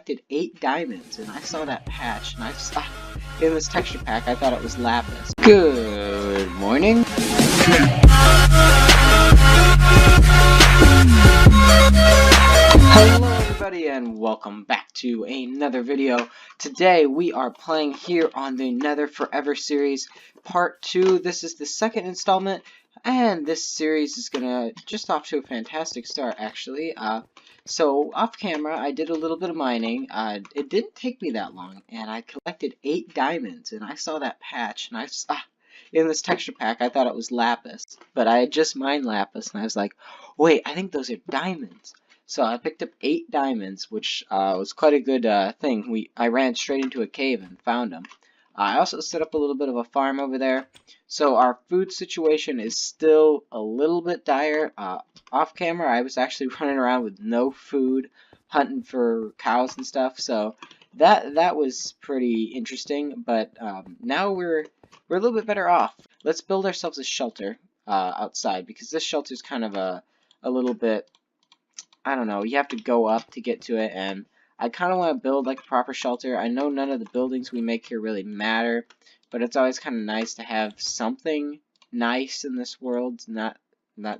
collected 8 diamonds, and I saw that patch, and I saw in this texture pack, I thought it was lapis. Good morning. Hello everybody, and welcome back to another video. Today we are playing here on the Nether Forever series, part 2. This is the second installment, and this series is gonna just off to a fantastic start, actually. So off camera, I did a little bit of mining. It didn't take me that long, and I collected 8 diamonds, and I saw that patch, and I saw in this texture pack, I thought it was lapis, but I had just mined lapis, and I was like, wait, I think those are diamonds. So I picked up 8 diamonds, which was quite a good thing. I ran straight into a cave and found them. I also set up a little bit of a farm over there. So our food situation is still a little bit dire. Off camera, I was actually running around with no food, hunting for cows and stuff. So that was pretty interesting. But now we're a little bit better off. Let's build ourselves a shelter outside, because this shelter is kind of a little bit, I don't know, you have to go up to get to it, and I kind of want to build like a proper shelter. I know none of the buildings we make here really matter, but it's always kind of nice to have something nice in this world, not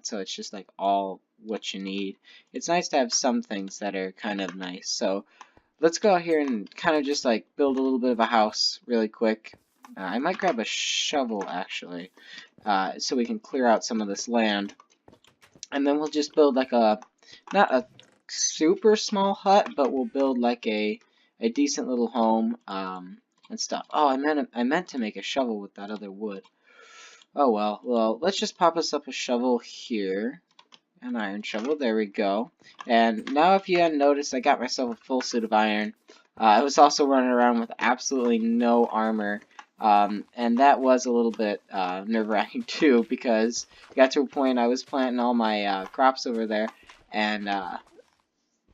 so it's just like all what you need. It's nice to have some things that are kind of nice. So let's go out here and kind of just like build a little bit of a house really quick. I might grab a shovel actually, so we can clear out some of this land, and then we'll just build like not a super small hut, but we'll build like a decent little home and stuff. Oh, I meant to make a shovel with that other wood. Oh well, let's just pop us up a shovel here, an iron shovel. There we go. And now, if you hadn't noticed, I got myself a full suit of iron. I was also running around with absolutely no armor. And that was a little bit nerve-wracking too, because it got to a point I was planting all my crops over there, and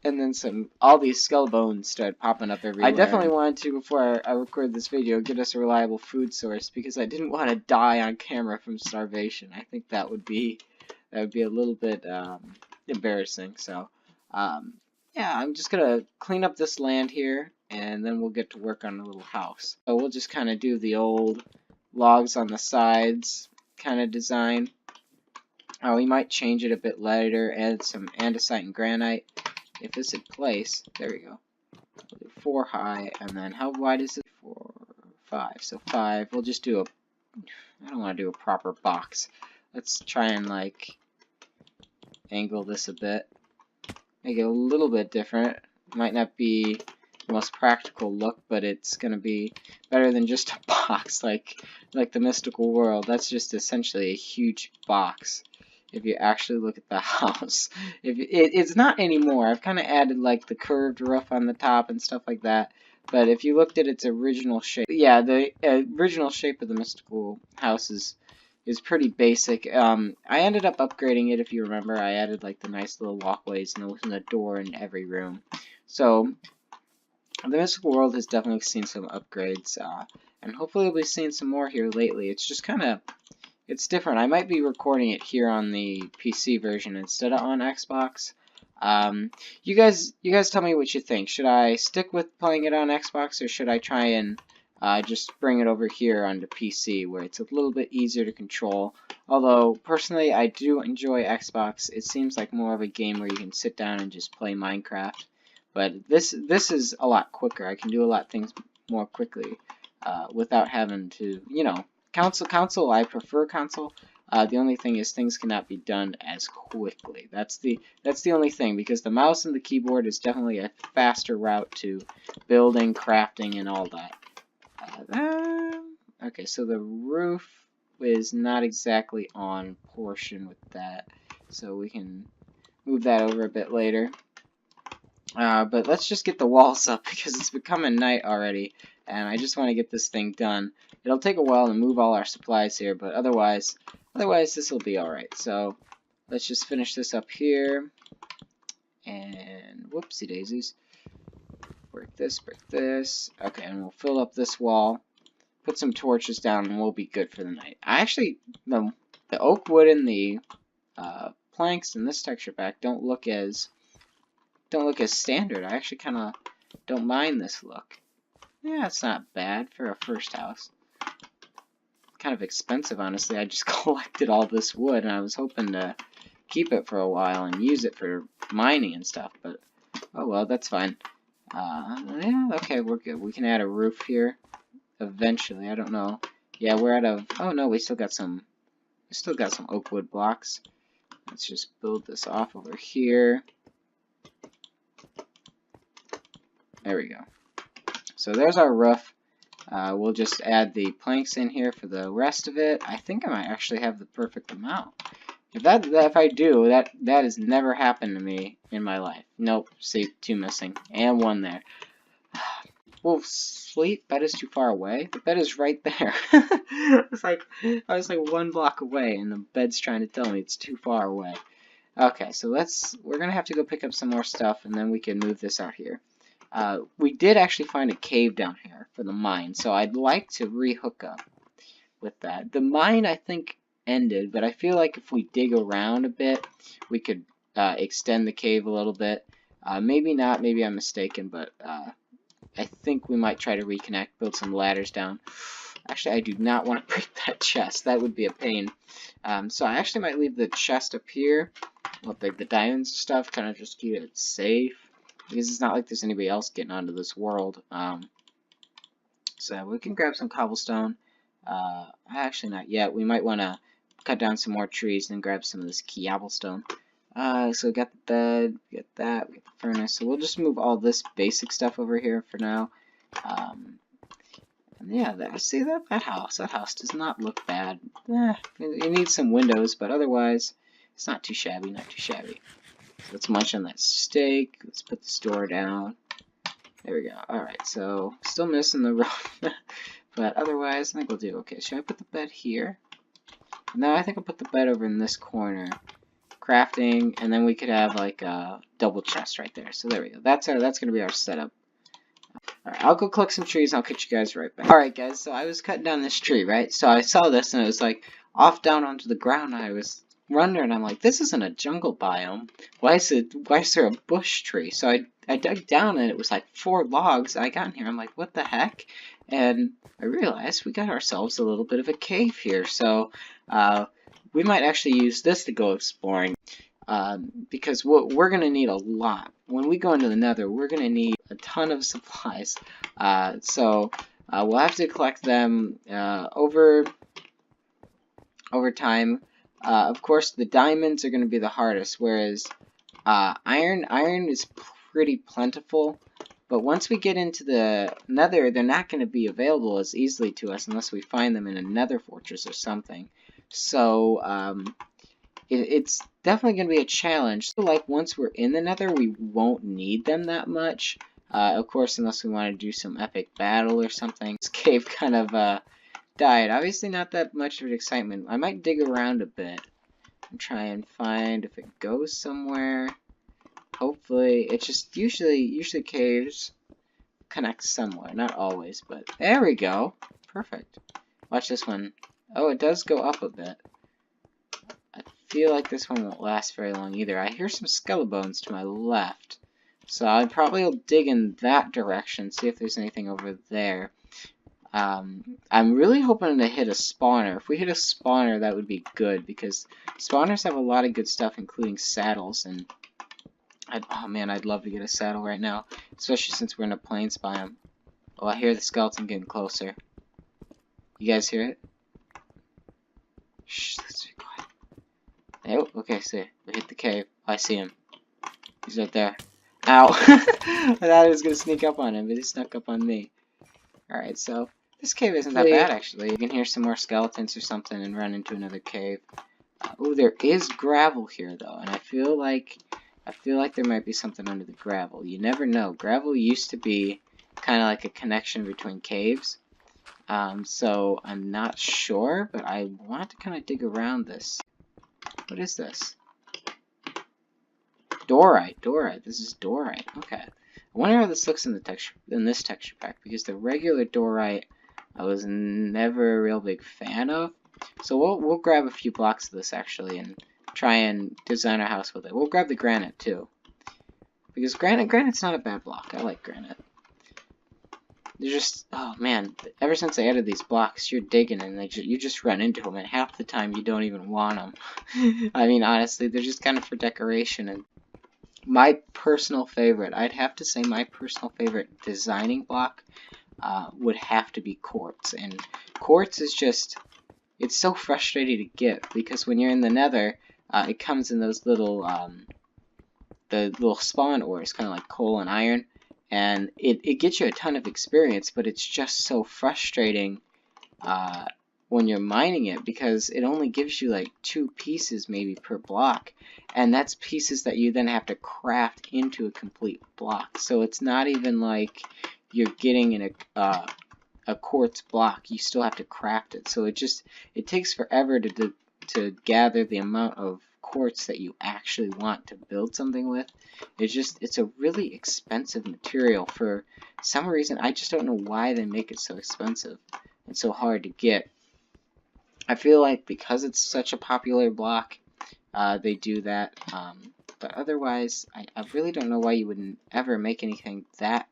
then all these skull bones started popping up everywhere. I definitely wanted to, before I record this video, get us a reliable food source, because I didn't want to die on camera from starvation. I think that would be a little bit embarrassing. So yeah, I'm just gonna clean up this land here, and then we'll get to work on a little house. So we'll just kind of do the old logs on the sides kind of design. We might change it a bit later, add some andesite and granite if it's in place. There we go. We'll do 4 high, and then how wide is it? 4, 5. So 5. We'll just do I don't want to do a proper box. Let's try and like angle this a bit. Make it a little bit different. Might not be the most practical look, but it's gonna be better than just a box like the mystical world. That's just essentially a huge box if you actually look at the house. It's not anymore. I've kind of added like the curved roof on the top and stuff like that. But if you looked at its original shape, yeah, the original shape of the mystical house is pretty basic. I ended up upgrading it, if you remember. I added like the nice little walkways and a door in every room. So the mystical world has definitely seen some upgrades, and hopefully we'll be seeing some more here lately. It's just kind of, it's different. I might be recording it here on the PC version instead of on Xbox. You guys tell me what you think. Should I stick with playing it on Xbox, or should I try and just bring it over here onto PC, where it's a little bit easier to control? Although, personally, I do enjoy Xbox. It seems like more of a game where you can sit down and just play Minecraft. But this is a lot quicker. I can do a lot of things more quickly without having to, you know, console. I prefer console. The only thing is things cannot be done as quickly. That's the only thing, because the mouse and the keyboard is definitely a faster route to building, crafting, and all that. Okay, so the roof is not exactly on portion with that, so we can move that over a bit later. But let's just get the walls up, because it's becoming night already, and I just want to get this thing done. It'll take a while to move all our supplies here, but otherwise this will be alright. So let's just finish this up here, and whoopsie daisies. Break this. Okay, and we'll fill up this wall, put some torches down, and we'll be good for the night. The oak wood and the planks in this texture pack don't look as standard. I actually kind of don't mind this look. Yeah, it's not bad for a first house. Kind of expensive, honestly. I just collected all this wood, and I was hoping to keep it for a while and use it for mining and stuff, but oh well, that's fine. Yeah, okay, we're good. We can add a roof here eventually. I don't know. Yeah, we're out of. Oh no, we still got some oak wood blocks. Let's just build this off over here. There we go. So there's our roof. We'll just add the planks in here for the rest of it. I think I might actually have the perfect amount. If I do, that has never happened to me in my life. Nope. See, 2 missing and 1 there. Well, sleep. Bed is too far away. The bed is right there. I was like 1 block away, and the bed's trying to tell me it's too far away. Okay, so we're gonna have to go pick up some more stuff, and then we can move this out here. We did actually find a cave down here for the mine, so I'd like to rehook up with that. The mine, I think, ended, but I feel like if we dig around a bit, we could extend the cave a little bit. Maybe not, maybe I'm mistaken, but I think we might try to reconnect, build some ladders down. Actually, I do not want to break that chest. That would be a pain. So I actually might leave the chest up here with like the diamonds and stuff, kind of just keep it safe, because it's not like there's anybody else getting onto this world. So we can grab some cobblestone. Actually not yet. We might want to cut down some more trees and grab some of this cobblestone. So we got the bed, we got that, we got the furnace. So we'll just move all this basic stuff over here for now. And yeah, see that house does not look bad. It needs some windows, but otherwise it's not too shabby, not too shabby. So let's munch on that steak. Let's put this door down. There we go. Alright, so still missing the roof. But otherwise, I think we'll do okay. Should I put the bed here? No, I think I'll put the bed over in this corner. Crafting, and then we could have like a double chest right there. So there we go. That's gonna be our setup. Alright, I'll go collect some trees and I'll catch you guys right back. Alright guys, so I was cutting down this tree, right? So I saw this and it was like off down onto the ground, and I was wondering, I'm like, this isn't a jungle biome. Why is there a bush tree? So I dug down and it was like 4 logs. I got in here, I'm like, what the heck? And I realized we got ourselves a little bit of a cave here. So we might actually use this to go exploring, because we're going to need a lot. When we go into the Nether, we're going to need a ton of supplies. So we'll have to collect them over time. Of course, the diamonds are going to be the hardest, whereas iron is pretty plentiful. But once we get into the Nether, they're not going to be available as easily to us unless we find them in a Nether fortress or something. So it's definitely going to be a challenge. So, like, once we're in the Nether, we won't need them that much. Of course, unless we want to do some epic battle or something. This cave kind of died. Obviously not that much of an excitement. I might dig around a bit and try and find if it goes somewhere. Hopefully, it's just usually caves connect somewhere. Not always, but there we go. Perfect. Watch this one. Oh, it does go up a bit. I feel like this one won't last very long either. I hear some skelebones to my left. So I probably will dig in that direction, see if there's anything over there. I'm really hoping to hit a spawner. If we hit a spawner, that would be good, because spawners have a lot of good stuff, including saddles. And oh man, I'd love to get a saddle right now, especially since we're in a plains biome. Oh, I hear the skeleton getting closer. You guys hear it? Shh, let's be quiet. Oh, okay, see, we hit the cave. I see him. He's right there. Ow! I thought I was gonna sneak up on him, but he snuck up on me. Alright, so this cave isn't that bad, actually. You can hear some more skeletons or something and run into another cave. Oh, there is gravel here, though, and I feel like there might be something under the gravel. You never know. Gravel used to be kind of like a connection between caves. So I'm not sure, but I want to kind of dig around this. What is this? Dorite. This is dorite. Okay. I wonder how this looks in this texture pack, because the regular dorite I was never a real big fan of. So we'll grab a few blocks of this actually and try and design our house with it. We'll grab the granite too, because granite's not a bad block. I like granite. they're just, oh man, ever since I added these blocks, you're digging and you just run into them, and half the time you don't even want them. I mean, honestly, they're just kind of for decoration. And my personal favorite, I'd have to say my personal favorite designing block would have to be quartz. And quartz is just, it's so frustrating to get, because when you're in the Nether, it comes in those little, the little spawn ores, kind of like coal and iron, and it gets you a ton of experience, but it's just so frustrating when you're mining it, because it only gives you like 2 pieces maybe per block, and that's pieces that you then have to craft into a complete block. So it's not even like you're getting in a quartz block, you still have to craft it. So it takes forever to gather the amount of quartz that you actually want to build something with. It's a really expensive material. For some reason, I just don't know why they make it so expensive and so hard to get. I feel like because it's such a popular block, they do that. But otherwise, I really don't know why you wouldn't ever make anything that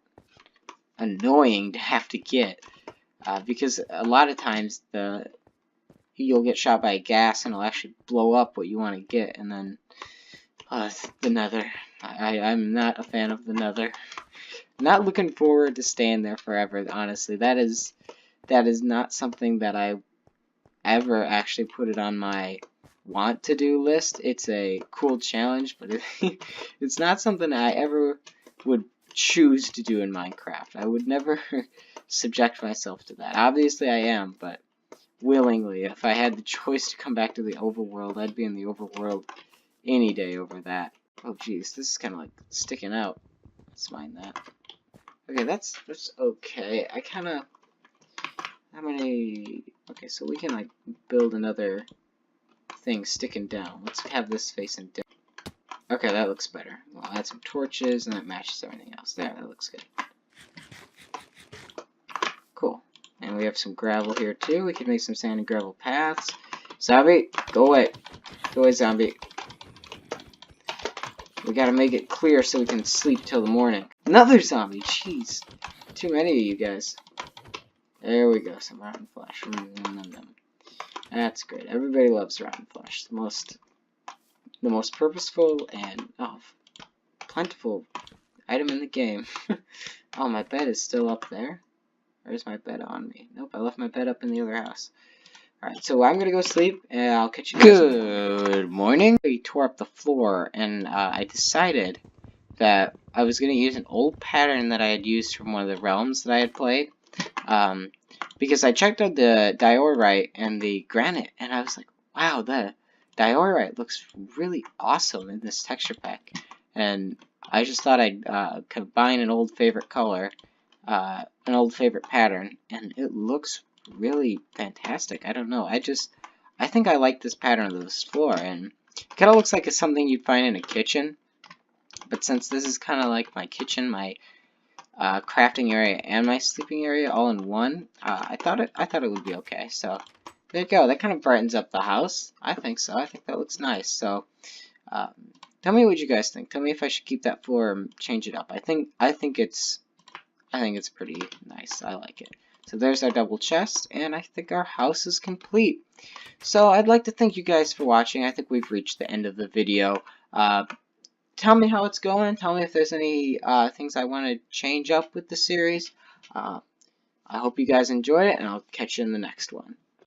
annoying to have to get. Because a lot of times you'll get shot by a gas and it'll actually blow up what you want to get, and then the Nether. I'm not a fan of the Nether. Not looking forward to staying there forever, honestly. That is not something that I ever actually put it on my want to do list. It's a cool challenge, but it's not something I ever would choose to do in Minecraft. I would never subject myself to that. Obviously I am, but willingly. If I had the choice to come back to the overworld, I'd be in the overworld any day over that. Oh jeez, this is kind of like sticking out. Let's mind that. Okay, that's okay. I kind of, how many, okay, so we can like build another thing sticking down. Let's have this facing down. Okay, that looks better. We'll add some torches, and that matches everything else. There, that looks good. Cool. And we have some gravel here, too. We can make some sand and gravel paths. Zombie, go away. Go away, zombie. We gotta make it clear so we can sleep till the morning. Another zombie! Jeez. Too many of you guys. There we go. Some rotten flesh. That's great. Everybody loves rotten flesh. The most purposeful and plentiful item in the game. Oh, my bed is still up there. Where's my bed on me? Nope, I left my bed up in the other house. Alright, so I'm gonna go sleep, and I'll catch you guys. Good morning. We tore up the floor, and I decided that I was gonna use an old pattern that I had used from one of the realms that I had played. Because I checked out the diorite and the granite, and I was like, wow, the diorite looks really awesome in this texture pack. And I just thought I'd combine an old favorite color, an old favorite pattern, and it looks really fantastic. I don't know. I think I like this pattern of this floor, and it kind of looks like it's something you'd find in a kitchen. But since this is kind of like my kitchen, my crafting area, and my sleeping area all in one, I thought it would be okay. So there you go. That kind of brightens up the house. I think so. I think that looks nice. So tell me what you guys think. Tell me if I should keep that floor or change it up. I think it's pretty nice. I like it. So there's our double chest, and I think our house is complete. So I'd like to thank you guys for watching. I think we've reached the end of the video. Tell me how it's going. Tell me if there's any things I want to change up with the series. I hope you guys enjoyed it, and I'll catch you in the next one.